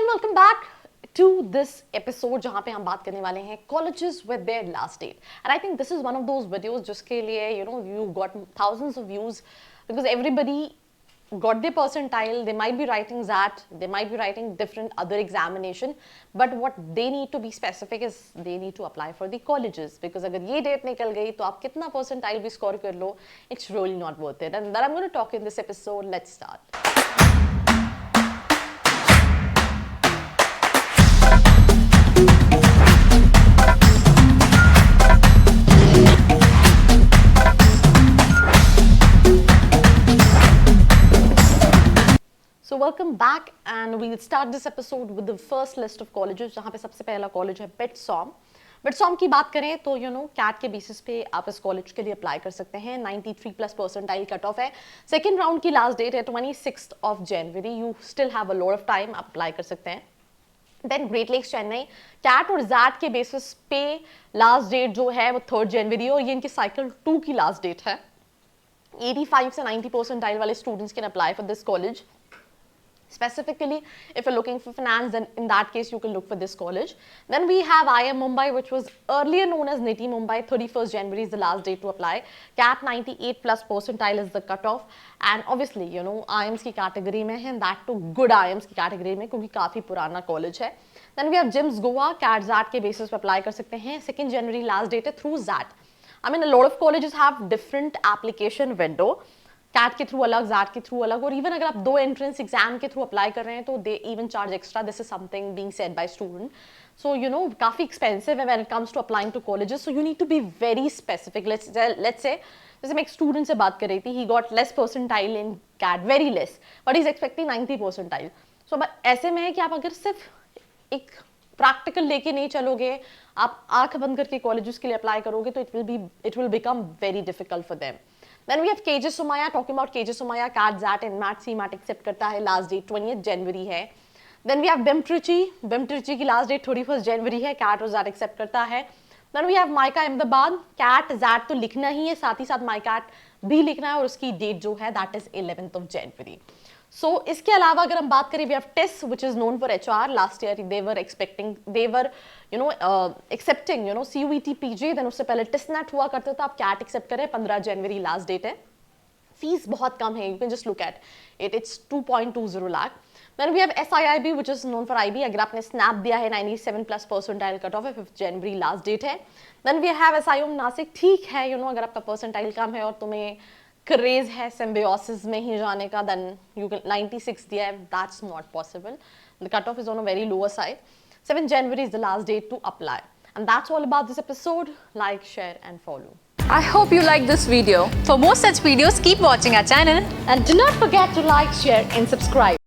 And welcome back to this episode जहां पे हम बात करने वाले हैं colleges with their last date. And I think this is one of those videos जिसके लिए you got thousands of views because everybody got their percentile. They might be writing XAT, they might be writing different other examination, but what they need to be specific is they need to apply for the colleges, because अगर ये date निकल गई तो आप कितना percentile भी score कर लो, it's really not worth it. And that I'm going to talk in this episode. Let's start. So welcome back and we'll start this episode with the first list of colleges. जहाँ पे सबसे पहला college है बिटसॉम. बिटसॉम की बात करें तो cat के बेसिस पे आप इस कॉलेज के लिए अप्लाई कर सकते हैं. 93 प्लस परसेंटाइल कट ऑफ है. सेकेंड राउंड की लास्ट डेट है 26 ऑफ जनवरी. You still have a lot of time, आप अप्लाई कर सकते हैं. Then Great Lakes Chennai, CAT और जैट के बेसिस पे लास्ट डेट जो है वो 3 जनवरी और ये इनकी साइकिल 2 की लास्ट डेट है. 85 से 90 परसेंटाइल वाले students can apply for this college. Specifically, if you're looking for finance, then in that case, you can look for this college. Then we have IIM Mumbai, which was earlier known as NITI Mumbai. 31st January is the last date to apply. CAT 98 plus percentile is the cutoff. And obviously, IIMs की category में है, and that too good IIMs की category में, क्योंकि काफ़ी पुराना college है. Then we have JIMS Goa, CAT ZAT के basis पे apply कर सकते हैं. 2nd January last date है through ZAT. I mean, a lot of colleges have different application window. CAT के थ्रू अलग, जैट के थ्रू अलग, और इवन अगर आप 2 एंट्रेंस एग्जाम के थ्रू अप्लाई कर रहे हैं तो they even charge extra. This is something being said by student. So काफ़ी एक्सपेंसिव है when it comes to applying to colleges. So you need to be very specific. Let's say जैसे मैं एक student से बात कर रही थी, he got less percentile in CAT, very less, but he is expecting 90 percentile. So ऐसे में है कि आप अगर सिर्फ एक प्रैक्टिकल लेके नहीं चलोगे, आप आंख बंद करके कॉलेजेस के लिए अप्लाई करोगे तो it will become very difficult for them. Then we have KJ Somaiya. Talking about KJ Somaiya, CAT, ZAT, and MAT, CMAT accept करता है. Last date 20th January है. Then we have BIM Trichy. BIM Trichy की last date 31st January है. CAT और ZAT accept करता है. Then we have MICA Ahmedabad. CAT, ZAT तो लिखना ही है, साथ ही साथ MICAT भी लिखना है, और उसकी डेट जो है that is 11th of January. So इसके अलावा अगर हम बात करें, we have TIS, which is known for HR. Last year they were accepting CUET PG. then उससे पहले TISNET हुआ करता था. आप CAT accept करें, 15 जनवरी लास्ट डेट है. फीस बहुत कम है, you can just look at it. It's 2.20 lakh. Then we have SIIB, which is known for IB. अगर आपने स्नैप दिया है 97 प्लस परसेंटाइल कट ऑफ है, 5 जनवरी लास्ट डेट है. Then we have SIOM Nashik. ठीक है, अगर आपका परसेंटाइल कम है और तुम्हें क्रेज है सिम्बियोसिस में ही जाने का, then you can 96 दिया है, that's not possible. The cutoff is on a very lower side. 7 January is the last date to apply. And that's all about this episode. Like, share and follow. I hope you liked this video. For more such videos, keep watching our channel. And do not forget to like, share and subscribe.